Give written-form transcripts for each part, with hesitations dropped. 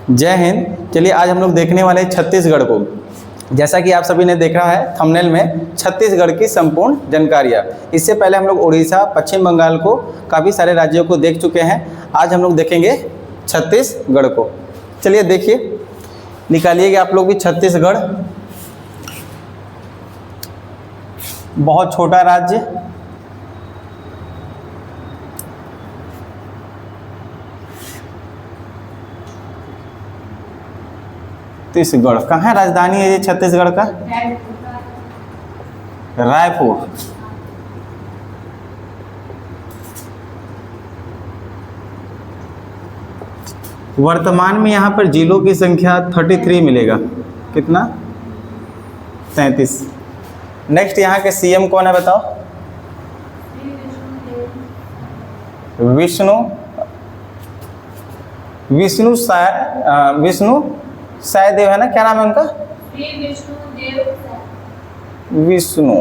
जय हिंद। चलिए आज हम लोग देखने वाले हैं छत्तीसगढ़ को। जैसा कि आप सभी ने देखा है थंबनेल में, छत्तीसगढ़ की संपूर्ण जानकारियाँ। इससे पहले हम लोग उड़ीसा, पश्चिम बंगाल को, काफ़ी सारे राज्यों को देख चुके हैं। आज हम लोग देखेंगे छत्तीसगढ़ को। चलिए देखिए, निकालिएगा आप लोग भी छत्तीसगढ़। बहुत छोटा राज्य, छत्तीसगढ़। कहाँ है राजधानी है ये छत्तीसगढ़ का? रायपुर। वर्तमान में यहाँ पर जिलों की संख्या 33 मिलेगा। कितना? 33। नेक्स्ट यहाँ के सीएम कौन है बताओ? विष्णु सायदेव है ना, क्या नाम है उनका? विष्णु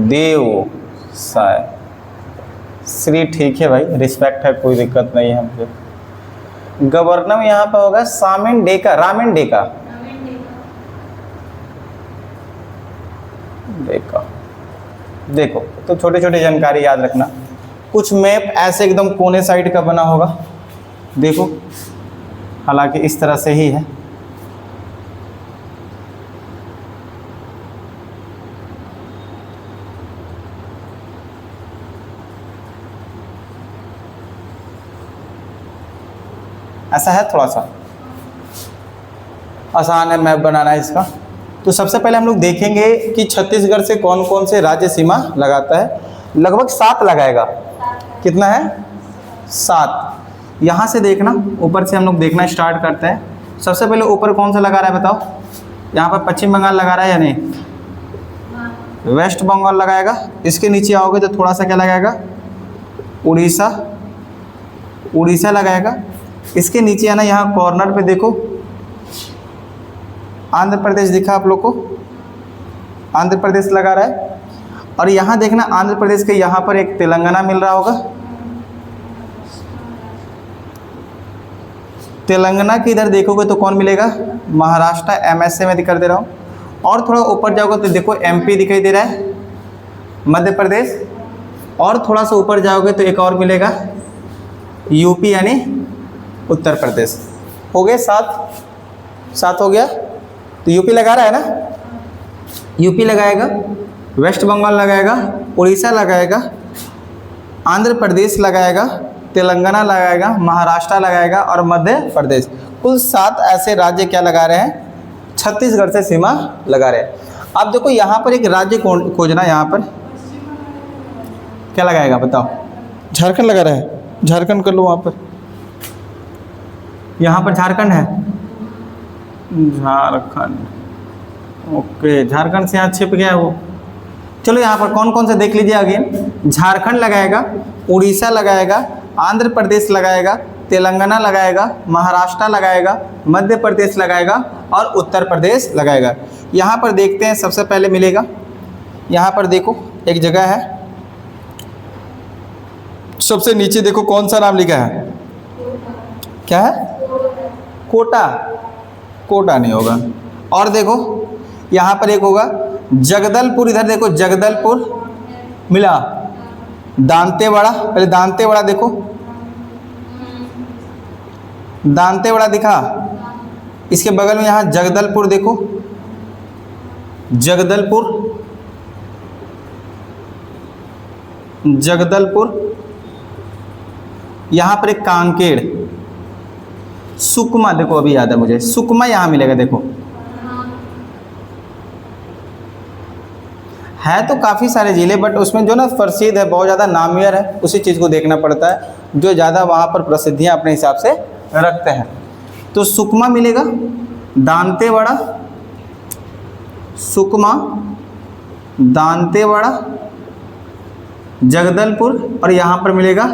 देव साय श्री। ठीक है भाई, रिस्पेक्ट है, कोई दिक्कत नहीं है हमसे। गवर्नर यहाँ पे होगा रामेन डेका। देखो तो छोटे छोटे जानकारी याद रखना। कुछ मैप ऐसे एकदम कोने साइड का बना होगा, देखो, हालांकि इस तरह से ही है। ऐसा है, थोड़ा सा आसान है मैप बनाना इसका। तो सबसे पहले हम लोग देखेंगे कि छत्तीसगढ़ से कौन कौन से राज्य सीमा लगाता है। लगभग 7 लगाएगा। कितना है? 7। यहाँ से देखना, ऊपर से हम लोग देखना स्टार्ट करते हैं। सबसे पहले ऊपर कौन सा लगा रहा है बताओ? यहाँ पर पश्चिम बंगाल लगा रहा है या नहीं? वेस्ट बंगाल लगाएगा। इसके नीचे आओगे तो थोड़ा सा क्या लगाएगा? उड़ीसा लगाएगा। इसके नीचे आना, यहाँ कॉर्नर पे देखो आंध्र प्रदेश दिखा आप लोग को, आंध्र प्रदेश लगा रहा है। और यहाँ देखना आंध्र प्रदेश के यहाँ पर एक तेलंगाना मिल रहा होगा। तेलंगाना की इधर देखोगे तो कौन मिलेगा? महाराष्ट्र। एमएसए में कर दे रहा हूँ। और थोड़ा ऊपर जाओगे तो देखो एमपी दिखाई दे रहा है, मध्य प्रदेश। और थोड़ा सा ऊपर जाओगे तो एक और मिलेगा, यूपी यानी उत्तर प्रदेश। हो गए 7 हो गया। तो यूपी लगा रहा है ना, यूपी लगाएगा, वेस्ट बंगाल लगाएगा, उड़ीसा लगाएगा, आंध्र प्रदेश लगाएगा, तेलंगाना लगाएगा, महाराष्ट्र लगाएगा और मध्य प्रदेश। कुल 7 ऐसे राज्य क्या लगा रहे हैं? छत्तीसगढ़ से सीमा लगा रहे हैं। अब देखो यहाँ पर एक राज्य खोजना। यहाँ पर क्या लगाएगा बताओ? झारखंड लगा रहा है, झारखंड कर लो। वहाँ पर, यहाँ पर झारखंड है, झारखंड। ओके, झारखंड से यहाँ छिप गया है वो। चलो यहाँ पर कौन कौन से देख लीजिए अगेन। झारखंड लगाएगा, उड़ीसा लगाएगा, आंध्र प्रदेश लगाएगा, तेलंगाना लगाएगा, महाराष्ट्र लगाएगा, मध्य प्रदेश लगाएगा और उत्तर प्रदेश लगाएगा। यहाँ पर देखते हैं, सबसे पहले मिलेगा, यहाँ पर देखो एक जगह है, सबसे नीचे देखो कौन सा नाम लिखा है? क्या है? कोटा नहीं होगा। और देखो यहाँ पर एक होगा जगदलपुर। इधर देखो जगदलपुर मिला। दांतेवाड़ा, पहले दांतेवाड़ा देखो, दांतेवाड़ा दिखा। इसके बगल में यहाँ जगदलपुर देखो, जगदलपुर। यहाँ पर एक कांकेड़, सुकमा देखो, अभी याद है मुझे, सुकमा यहाँ मिलेगा। देखो है तो काफ़ी सारे ज़िले, बट उसमें जो ना प्रसिद्ध है, बहुत ज़्यादा नामियर है, उसी चीज़ को देखना पड़ता है, जो ज़्यादा वहाँ पर प्रसिद्धियाँ अपने हिसाब से रखते हैं। तो सुकमा मिलेगा, दांतेवाड़ा, सुकमा, दांतेवाड़ा, जगदलपुर और यहाँ पर मिलेगा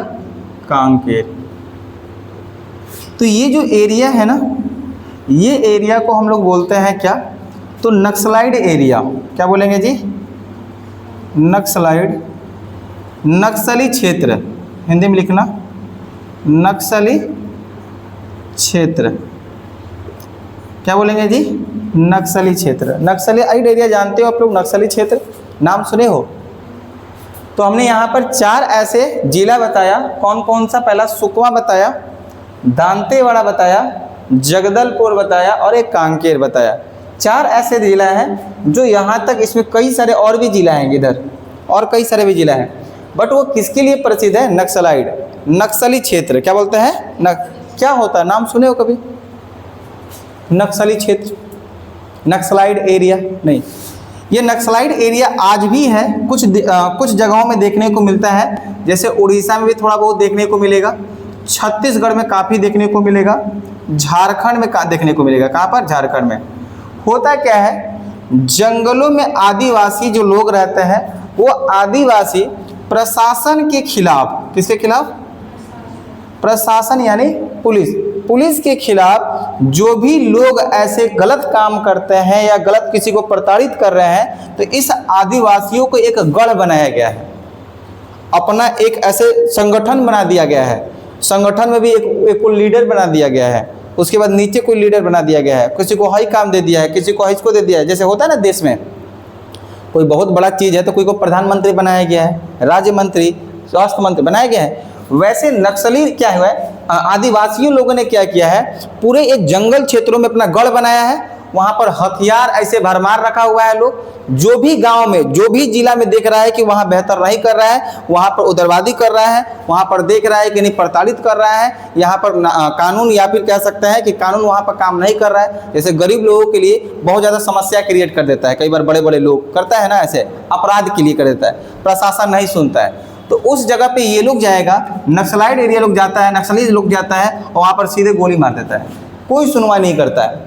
कांकेर। तो ये जो एरिया है ना, ये एरिया को हम लोग बोलते हैं क्या? तो नक्सलाइड एरिया। क्या बोलेंगे जी? नक्सलाइड, नक्सली क्षेत्र, हिंदी में लिखना, नक्सली क्षेत्र, क्या बोलेंगे जी? नक्सली क्षेत्र। नक्सली एरिया जानते हो आप लोग, नक्सली क्षेत्र नाम सुने हो? तो हमने यहाँ पर 4 ऐसे जिला बताया, कौन कौन सा? पहला सुकमा बताया, दांतेवाड़ा बताया, जगदलपुर बताया और एक कांकेर बताया। 4 ऐसे जिला हैं जो यहाँ तक, इसमें कई सारे और भी जिला हैं इधर, और कई सारे भी जिला हैं, बट वो किसके लिए प्रसिद्ध है? नक्सलाइड, नक्सली क्षेत्र। क्या बोलते हैं? क्या होता है, नाम सुने हो कभी? नक्सली क्षेत्र, नक्सलाइड एरिया नहीं। ये नक्सलाइड एरिया आज भी है, कुछ जगहों में देखने को मिलता है, जैसे उड़ीसा में भी थोड़ा बहुत देखने को मिलेगा, छत्तीसगढ़ में काफ़ी देखने को मिलेगा, झारखंड में देखने को मिलेगा। कहाँ पर? झारखंड में। होता क्या है, जंगलों में आदिवासी जो लोग रहते हैं, वो आदिवासी प्रशासन के खिलाफ, किसके खिलाफ? प्रशासन यानी पुलिस के खिलाफ जो भी लोग ऐसे गलत काम करते हैं या गलत किसी को प्रताड़ित कर रहे हैं, तो इस आदिवासियों को एक गढ़ बनाया गया है, अपना एक ऐसे संगठन बना दिया गया है। संगठन में भी एक कोई लीडर बना दिया गया है, उसके बाद नीचे कोई लीडर बना दिया गया है, किसी को हाई काम दे दिया है, किसी को इसको दे दिया है। जैसे होता है ना, देश में कोई बहुत बड़ा चीज़ है तो कोई को प्रधानमंत्री बनाया गया है, राज्य मंत्री, स्वास्थ्य मंत्री बनाया गया है। वैसे नक्सली क्या हुआ है, आदिवासियों लोगों ने क्या किया है, पूरे एक जंगल क्षेत्रों में अपना गढ़ बनाया है। वहाँ पर हथियार ऐसे भरमार रखा हुआ है। लोग जो भी गांव में, जो भी जिला में देख रहा है कि वहाँ बेहतर नहीं कर रहा है, वहाँ पर उग्रवादी कर रहा है, वहाँ पर देख रहा है कि नहीं प्रताड़ित कर रहा है, यहाँ पर कानून, या फिर कह सकते हैं कि कानून वहाँ पर काम नहीं कर रहा है, जैसे गरीब लोगों के लिए बहुत ज़्यादा समस्या क्रिएट कर देता है। कई बार बड़े बड़े लोग करता है ना, ऐसे अपराध के लिए कर देता है, प्रशासन नहीं सुनता है, तो उस जगह पे ये लोग जाएगा, नक्सलाइड एरिया लोग जाता है, नक्सली लोग जाता है और वहाँ पर सीधे गोली मार देता है, कोई सुनवाई नहीं करता है,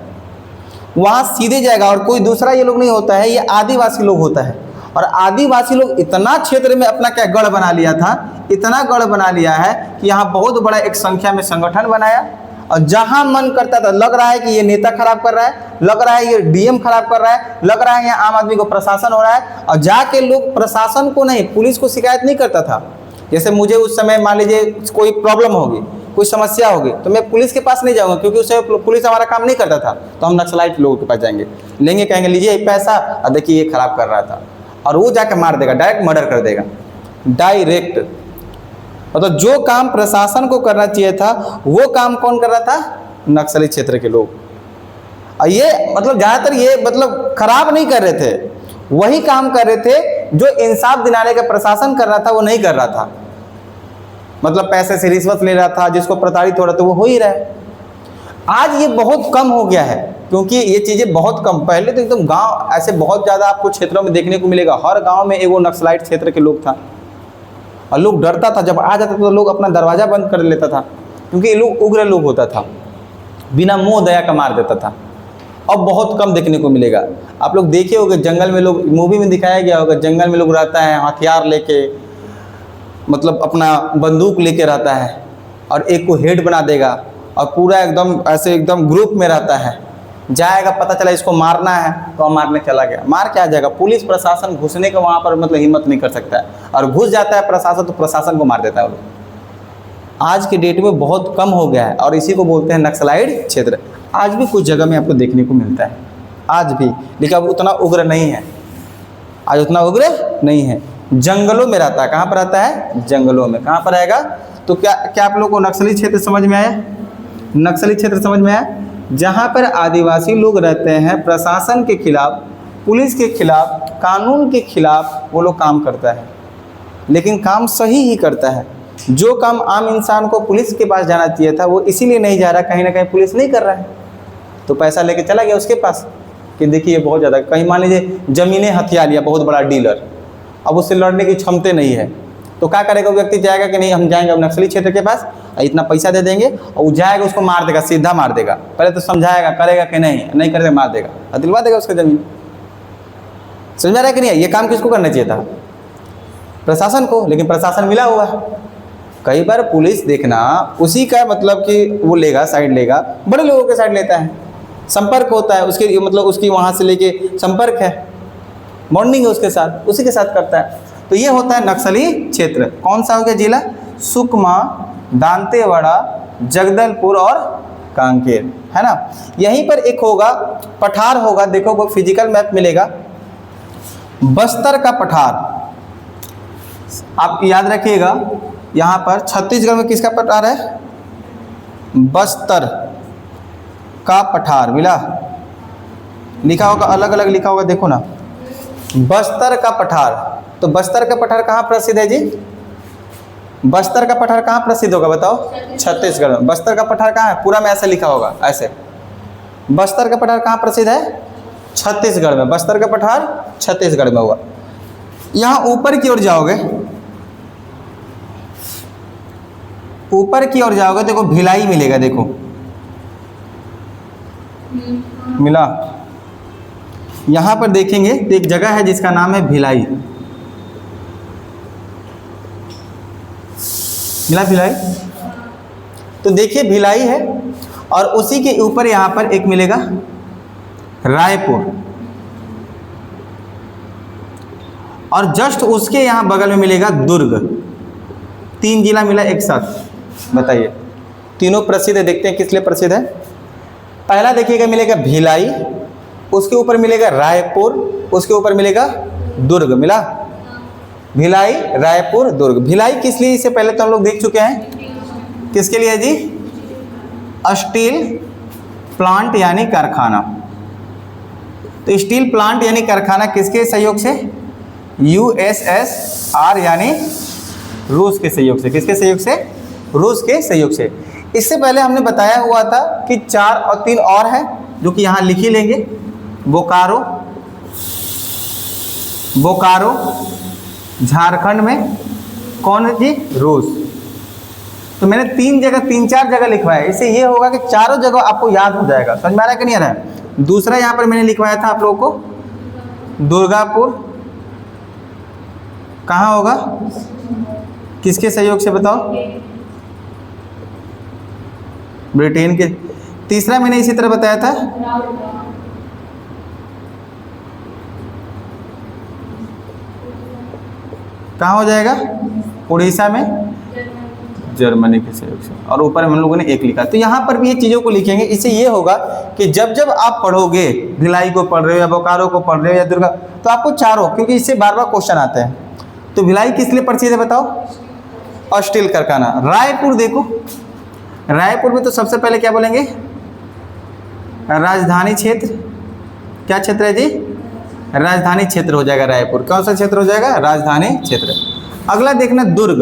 वहाँ सीधे जाएगा। और कोई दूसरा ये लोग नहीं होता है, ये आदिवासी लोग होता है। और आदिवासी लोग इतना क्षेत्र में अपना क्या गढ़ बना लिया था, इतना गढ़ बना लिया है कि यहाँ बहुत बड़ा एक संख्या में संगठन बनाया, और जहाँ मन करता था, लग रहा है कि ये नेता खराब कर रहा है, लग रहा है ये डीएम खराब कर रहा है, लग रहा है यहाँ आम आदमी को प्रशासन हो रहा है, और जाके लोग प्रशासन को नहीं, पुलिस को शिकायत नहीं करता था। जैसे मुझे उस समय मान लीजिए कोई प्रॉब्लम होगी, कोई समस्या होगी, तो मैं पुलिस के पास नहीं जाऊंगा, क्योंकि उससे पुलिस हमारा काम नहीं करता था। तो हम नक्सलाइट लोगों के पास जाएंगे, लेंगे, कहेंगे लीजिए पैसा, और देखिए ये खराब कर रहा था, और वो जाकर मार देगा, डायरेक्ट मर्डर कर देगा, डायरेक्ट। मतलब जो काम प्रशासन को करना चाहिए था, वो काम कौन कर रहा था? नक्सली क्षेत्र के लोग। और ये मतलब ज़्यादातर ये मतलब खराब नहीं कर रहे थे, वही काम कर रहे थे जो इंसाफ दिलाने का प्रशासन कर रहा था, वो नहीं कर रहा था। मतलब पैसे से रिश्वत ले रहा था, जिसको प्रताड़ित हो रहा था वो हो ही रहा है। आज ये बहुत कम हो गया है, क्योंकि ये चीज़ें बहुत कम, पहले तो एकदम गांव ऐसे बहुत ज़्यादा आपको क्षेत्रों में देखने को मिलेगा, हर गांव में एक वो नक्सलाइट क्षेत्र के लोग था, और लोग डरता था, जब आ जाता था तो लोग अपना दरवाज़ा बंद कर लेता था, क्योंकि ये लोग उग्र लोग होता था, बिना मोह दया का मार देता था। अब बहुत कम देखने को मिलेगा। आप लोग देखे होंगे जंगल में लोग, मूवी में दिखाया गया होगा, जंगल में लोग रहता है हथियार लेके, मतलब अपना बंदूक लेके रहता है, और एक को हेड बना देगा, और पूरा एकदम ऐसे एकदम ग्रुप में रहता है, जाएगा, पता चला इसको मारना है तो हम मारने चला गया, मार के आ जाएगा। पुलिस प्रशासन घुसने का वहाँ पर मतलब हिम्मत नहीं कर सकता है, और घुस जाता है प्रशासन तो प्रशासन को मार देता है वो लोग। आज के डेट में बहुत कम हो गया है, और इसी को बोलते हैं नक्सलाइड क्षेत्र। आज भी कुछ जगह में आपको देखने को मिलता है, आज भी, लेकिन अब उतना उग्र नहीं है, आज उतना उग्र नहीं है, जंगलों में रहता है। कहाँ पर रहता है? जंगलों में। कहाँ पर रहेगा? तो क्या आप लोगों को नक्सली क्षेत्र समझ में आया? नक्सली क्षेत्र समझ में आया? जहाँ पर आदिवासी लोग रहते हैं, प्रशासन के खिलाफ, पुलिस के खिलाफ, कानून के खिलाफ वो लोग काम करता है, लेकिन काम सही ही करता है। जो काम आम इंसान को पुलिस के पास जाना चाहिए था, वो इसीलिए नहीं जा रहा, कहीं ना कहीं पुलिस नहीं कर रहा है, तो पैसा लेके चला गया उसके पास कि देखिए बहुत ज़्यादा, कहीं मान लीजिए ज़मीनें हथिया लिया बहुत बड़ा डीलर, अब उससे लड़ने की क्षमता नहीं है, तो क्या करेगा? व्यक्ति जाएगा कि नहीं हम जाएंगे अब नक्सली क्षेत्र के पास, इतना पैसा दे देंगे, और वो जाएगा, उसको मार देगा, सीधा मार देगा। पहले तो समझाएगा, करेगा कि नहीं करेगा, मार देगा और दिलवा देगा उसका ज़मीन। समझ में आ रहा है कि नहीं? ये काम किसको करना चाहिए था? प्रशासन को, लेकिन प्रशासन मिला हुआ है। कई बार पुलिस देखना उसी का मतलब कि वो लेगा, साइड लेगा, बड़े लोगों के साइड लेता है, संपर्क होता है उसके, मतलब उसकी वहाँ से लेके संपर्क है, बॉन्डिंग है उसके साथ, उसी के साथ करता है। तो ये होता है नक्सली क्षेत्र। कौन सा हो गया जिला? सुकमा, दांतेवाड़ा, जगदलपुर और कांकेर, है ना। यहीं पर एक होगा पठार होगा, देखो वो फिजिकल मैप मिलेगा, बस्तर का पठार। आप याद रखिएगा यहाँ पर छत्तीसगढ़ में किसका पठार है, बस्तर का पठार मिला, लिखा होगा अलग अलग लिखा होगा, देखो ना बस्तर का पठार। तो बस्तर का पठार कहाँ प्रसिद्ध है जी, बस्तर का पठार कहाँ प्रसिद्ध होगा बताओ, छत्तीसगढ़ में। बस्तर का पठार कहाँ है, पूरा में ऐसे लिखा होगा ऐसे, बस्तर का पठार कहाँ प्रसिद्ध है, छत्तीसगढ़ में। बस्तर का पठार छत्तीसगढ़ में हुआ। यहाँ ऊपर की ओर जाओगे, ऊपर की ओर जाओगे देखो भिलाई मिलेगा, देखो मिला। यहाँ पर देखेंगे तो एक जगह है जिसका नाम है भिलाई, मिला भिलाई। तो देखिए भिलाई है, और उसी के ऊपर यहाँ पर एक मिलेगा रायपुर, और जस्ट उसके यहाँ बगल में मिलेगा दुर्ग। 3 जिला मिला एक साथ, बताइए तीनों प्रसिद्ध है, देखते हैं किस लिए प्रसिद्ध है। पहला देखिएगा मिलेगा भिलाई, उसके ऊपर मिलेगा रायपुर, उसके ऊपर मिलेगा दुर्ग, मिला भिलाई रायपुर दुर्ग। भिलाई किस लिए, इससे पहले तो हम लोग देख चुके हैं, किसके लिए जी, स्टील प्लांट यानी कारखाना। तो स्टील प्लांट यानी कारखाना किसके सहयोग से, USSR यानी रूस के सहयोग से। किसके सहयोग से, रूस के सहयोग से। इससे पहले हमने बताया हुआ था कि 4 और 3 और है जो कि यहाँ लिख ही लेंगे, बोकारो, बोकारो झारखंड में, कौन है जी, रूस। तो मैंने 3-4 जगह लिखवाया, इससे ये होगा कि चारों जगह आपको याद हो जाएगा। समझ में आ रहा है कि नहीं आ रहा है। दूसरा यहाँ पर मैंने लिखवाया था आप लोगों को, दुर्गापुर कहाँ होगा, किसके सहयोग से बताओ, ब्रिटेन के। तीसरा मैंने इसी तरह बताया था, कहाँ हो जाएगा, उड़ीसा में, जर्मनी के सहयोग से। और ऊपर हम लोगों ने एक लिखा। तो यहाँ पर भी ये चीज़ों को लिखेंगे, इससे ये होगा कि जब जब आप पढ़ोगे, भिलाई को पढ़ रहे हो या बोकारो को पढ़ रहे हो या दुर्गा, तो आपको चारों, क्योंकि इससे बार बार क्वेश्चन आते हैं। तो भिलाई किस लिए प्रसिद्ध है बताओ, स्टील कारखाना। रायपुर देखो, रायपुर में तो सबसे पहले क्या बोलेंगे, राजधानी क्षेत्र। क्या क्षेत्र है जी, राजधानी क्षेत्र हो जाएगा रायपुर। कौन सा क्षेत्र हो जाएगा, राजधानी क्षेत्र। अगला देखना दुर्ग,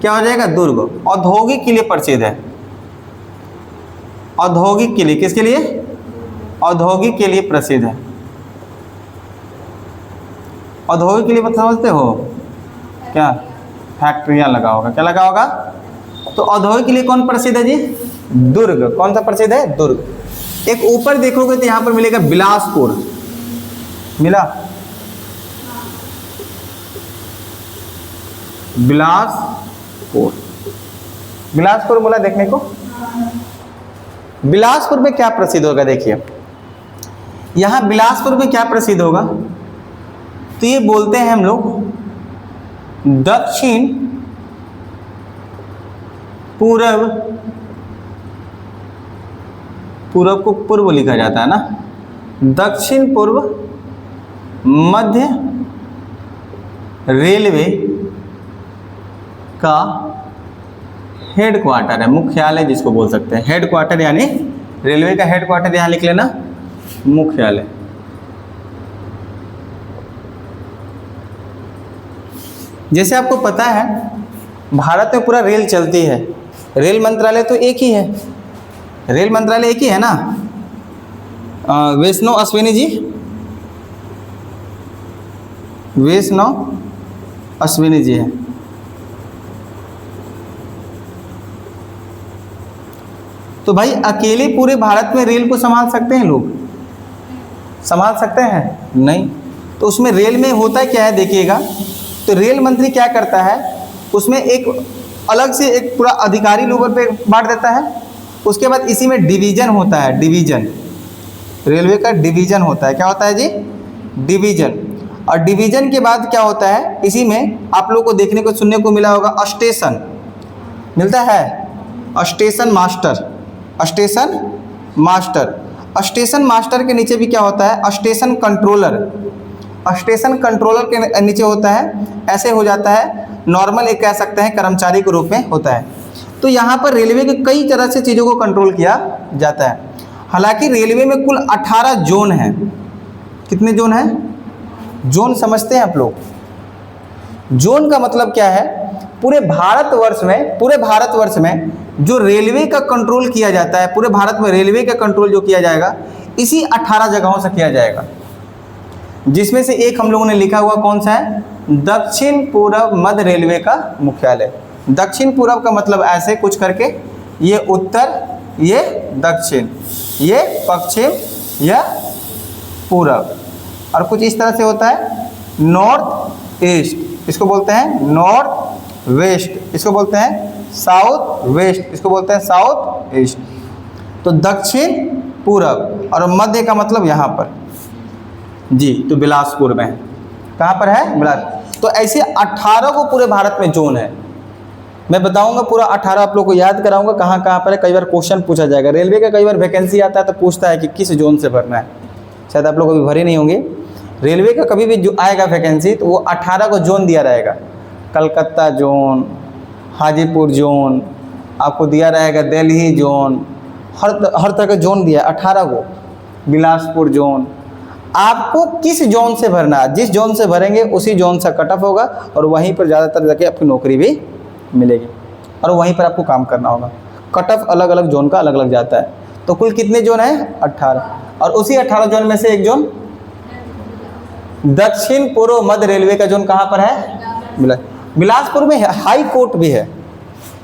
क्या हो जाएगा, दुर्ग औद्योगिक के लिए प्रसिद्ध है। औद्योगिक के लिए, किसके लिए, औद्योगिक के लिए प्रसिद्ध है। औद्योगिक के लिए मतलब समझते हो क्या, फैक्ट्रियां लगा होगा, क्या लगा होगा। तो औद्योगिक के लिए कौन प्रसिद्ध है जी, दुर्ग। कौन सा प्रसिद्ध है, दुर्ग। एक ऊपर देखोगे तो यहाँ पर मिलेगा बिलासपुर, मिला बिलासपुर, बिलासपुर बोला देखने को। बिलासपुर में क्या प्रसिद्ध होगा, देखिए यहाँ बिलासपुर में क्या प्रसिद्ध होगा। तो ये बोलते हैं हम लोग दक्षिण पूर्व, पूर्व को पूर्व लिखा जाता है ना, दक्षिण पूर्व मध्य रेलवे का हेडक्वार्टर है, मुख्यालय जिसको बोल सकते हैं। हेडक्वार्टर यानी रेलवे का हेडक्वार्टर, यहाँ लिख लेना मुख्यालय। जैसे आपको पता है भारत में पूरा रेल चलती है, रेल मंत्रालय तो एक ही है, रेल मंत्रालय एक ही है ना। वैष्णव अश्विनी जी, वैष्णव अश्विनी जी हैं। तो भाई अकेले पूरे भारत में रेल को संभाल सकते हैं लोग, संभाल सकते हैं नहीं। तो उसमें रेल में होता क्या है देखिएगा, तो रेल मंत्री क्या करता है, उसमें एक अलग से एक पूरा अधिकारी लेवल पे बांट देता है। उसके बाद इसी में डिवीज़न होता है, डिवीज़न, रेलवे का डिवीज़न होता है। क्या होता है जी, डिवीज़न। और डिवीज़न के बाद क्या होता है, इसी में आप लोग को देखने को सुनने को मिला होगा स्टेशन, मिलता है station master, station master. Station master के नीचे भी क्या होता है, स्टेशन कंट्रोलर। स्टेशन कंट्रोलर के नीचे होता है, ऐसे हो जाता है नॉर्मल, एक कह सकते हैं कर्मचारी के रूप में होता है। तो यहाँ पर रेलवे के कई तरह से चीज़ों को कंट्रोल किया जाता है। हालांकि रेलवे में कुल 18 जोन हैं। कितने जोन हैं? जोन समझते हैं आप लोग? जोन का मतलब क्या है, पूरे भारतवर्ष में जो रेलवे का कंट्रोल किया जाता है, पूरे भारत में रेलवे का कंट्रोल जो किया जाएगा इसी 18 जगहों से किया जाएगा, जिसमें से एक हम लोगों ने लिखा हुआ कौन सा है, दक्षिण पूर्व मध्य रेलवे का मुख्यालय। दक्षिण पूर्व का मतलब ऐसे कुछ करके, ये उत्तर, ये दक्षिण, ये पश्चिम, यह पूर्व, और कुछ इस तरह से होता है नॉर्थ ईस्ट, इसको बोलते हैं नॉर्थ वेस्ट, इसको बोलते हैं साउथ वेस्ट, इसको बोलते हैं साउथ ईस्ट। तो दक्षिण पूर्व, और मध्य का मतलब यहाँ पर जी, तो बिलासपुर में। कहाँ पर है? बिलासपुर। तो ऐसे 18 को पूरे भारत में जोन है। मैं बताऊंगा पूरा 18, आप लोग को याद कराऊंगा कहाँ कहाँ पर है। कई बार क्वेश्चन पूछा जाएगा, रेलवे का कई बार वैकेंसी आता है तो पूछता है कि किस जोन से भरना है। शायद आप लोग अभी भरे नहीं होंगे। रेलवे का कभी भी जो आएगा वैकेंसी तो वो 18 को जोन दिया रहेगा। कलकत्ता जोन, हाजीपुर जोन, आपको दिया रहेगा दिल्ली जोन, हर तरह का जोन दिया 18 को। बिलासपुर जोन, आपको किस जोन से भरना है, जिस जोन से भरेंगे उसी जोन से कट ऑफ होगा और वहीं पर ज़्यादातर जाके आपकी नौकरी भी मिलेगी और वहीं पर आपको काम करना होगा। कट ऑफ अलग अलग जोन का अलग अलग जाता है। तो कुल कितने जोन है? 18। और उसी 18 जोन में से एक जोन दक्षिण पूर्व मध्य रेलवे का जोन कहाँ पर है? बिलासपुर में हाई कोर्ट भी है।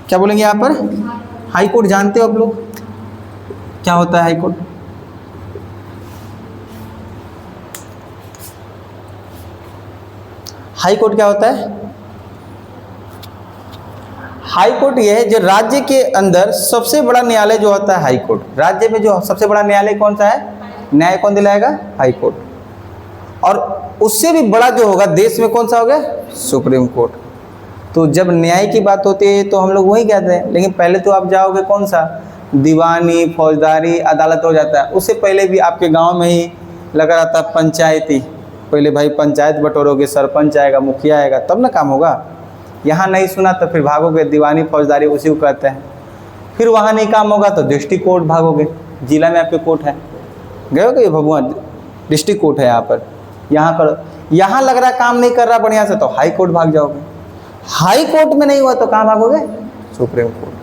क्या बोलेंगे यहाँ पर? हाई कोर्ट जानते हो आप लोग क्या होता है हाई कोर्ट? हाई कोर्ट क्या होता है? हाई कोर्ट ये है जो राज्य के अंदर सबसे बड़ा न्यायालय जो होता है हाई कोर्ट। राज्य में जो सबसे बड़ा न्यायालय कौन सा है? न्याय कौन दिलाएगा? High court. और उससे भी बड़ा जो होगा देश में कौन सा हो गया? Supreme court. तो जब न्याय की बात होती है तो हम लोग वही कहते हैं, लेकिन पहले तो आप जाओगे कौन सा? दीवानी फौजदारी अदालत हो जाता है। उससे पहले भी आपके गांव में ही लगा रहता है पंचायती। पहले भाई पंचायत बटोरोगे, सरपंच आएगा, मुखिया आएगा, तब ना काम होगा। यहाँ नहीं सुना तो फिर भागोगे दीवानी फौजदारी, उसी को कहते हैं। फिर वहाँ नहीं काम होगा तो डिस्ट्रिक्ट कोर्ट भागोगे। जिला में आपके कोर्ट है, गए हो कि भगवान डिस्ट्रिक्ट कोर्ट है यहाँ पर यहाँ लग रहा काम नहीं कर रहा बढ़िया से तो हाई कोर्ट भाग जाओगे। हाई कोर्ट में नहीं हुआ तो कहाँ भागोगे? Supreme court.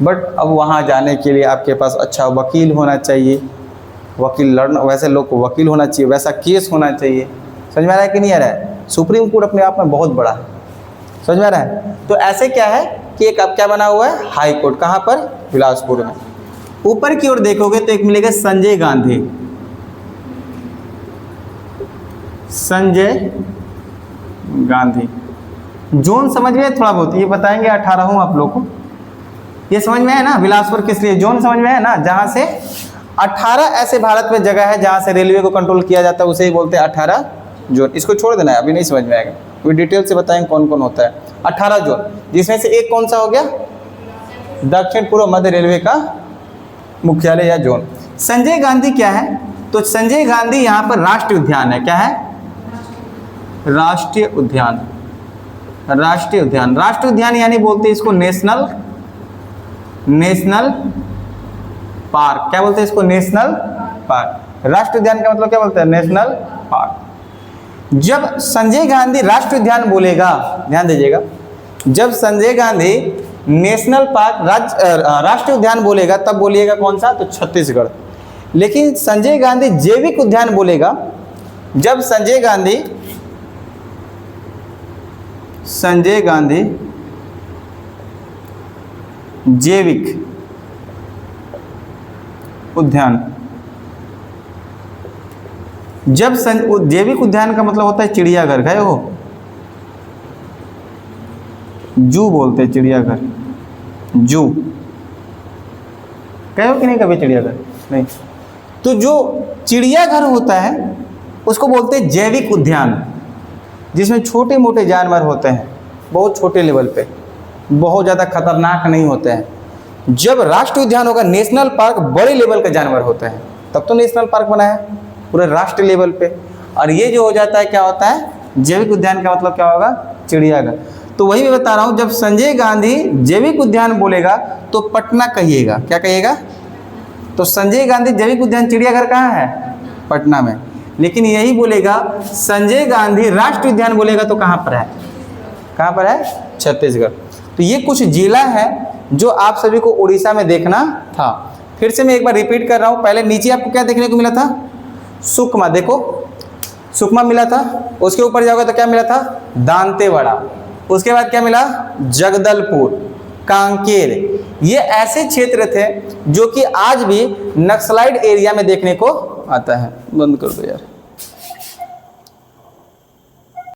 बट अब वहाँ जाने के लिए आपके पास अच्छा वकील होना चाहिए। वकील लड़ना, वैसे लोग को वकील होना चाहिए, वैसा केस होना चाहिए। समझ में आ रहा है कि नहीं आ रहा है? सुप्रीम कोर्ट अपने आप में बहुत बड़ा है। समझ में आ रहा है? तो ऐसे क्या है कि एक अब क्या बना हुआ है? High court. कहाँ पर? बिलासपुर में। ऊपर की ओर देखोगे तो एक मिलेगा संजय गांधी। संजय गांधी जोन समझ में थोड़ा बहुत ये बताएंगे 18 हूँ आप लोग को। ये समझ में है ना? बिलासपुर किस लिए जोन समझ में है ना? जहाँ से 18 ऐसे भारत में जगह है जहाँ से रेलवे को कंट्रोल किया जाता है, उसे ही बोलते हैं 18 जोन। इसको छोड़ देना है, अभी नहीं समझ में आएगा, कोई डिटेल से बताएंगे कौन कौन होता है। 18 जोन, जिसमें से एक कौन सा हो गया? दक्षिण पूर्व मध्य रेलवे का मुख्यालय या जोन। संजय गांधी क्या है? तो संजय गांधी यहाँ पर राष्ट्रीय उद्यान है। क्या है? राष्ट्रीय उद्यान। राष्ट्रीय उद्यान, राष्ट्रीय उद्यान यानी बोलते हैं इसको नेशनल पार्क। क्या बोलते हैं इसको? National park. राष्ट्रीय उद्यान का मतलब क्या बोलते हैं? National park. जब संजय गांधी राष्ट्रीय उद्यान बोलेगा, ध्यान दीजिएगा, जब संजय गांधी नेशनल पार्क राष्ट्रीय उद्यान बोलेगा तब बोलिएगा कौन सा? तो छत्तीसगढ़। लेकिन संजय गांधी जैविक उद्यान बोलेगा, जब संजय गांधी जैविक उद्यान, जब जैविक उद्यान का मतलब होता है चिड़ियाघर। गए हो? जू बोलते हैं चिड़ियाघर, जू। गए हो कि नहीं कभी चिड़ियाघर? नहीं। तो जो चिड़ियाघर होता है उसको बोलते हैं जैविक उद्यान, जिसमें छोटे मोटे जानवर होते हैं, बहुत छोटे लेवल पे, बहुत ज़्यादा खतरनाक नहीं होते हैं। जब राष्ट्रीय उद्यान होगा, नेशनल पार्क बड़े लेवल का जानवर होता है, तब तो नेशनल पार्क बना है पूरे राष्ट्रीय लेवल पे। और ये जो हो जाता है क्या होता है, जैविक उद्यान का मतलब क्या होगा, चिड़ियाघर। तो वही मैं बता रहा हूँ, जब संजय गांधी जैविक उद्यान बोलेगा तो पटना कहिएगा। क्या कहिएगा, तो संजय गांधी जैविक उद्यान चिड़ियाघर कहाँ है, पटना में। लेकिन यही बोलेगा संजय गांधी राष्ट्रीय उद्यान बोलेगा तो कहाँ पर है, कहाँ पर है, छत्तीसगढ़। तो ये कुछ जिला है जो आप सभी को उड़ीसा में देखना था। फिर से मैं एक बार रिपीट कर रहा हूँ, पहले नीचे आपको क्या देखने को मिला था, सुकमा, देखो सुकमा मिला था, उसके ऊपर जाओगे तो क्या मिला था, दांतेवाड़ा, उसके बाद क्या मिला, जगदलपुर, कांकेर। ये ऐसे क्षेत्र थे जो कि आज भी नक्सलाइट एरिया में देखने को आता है। बंद कर दो यार।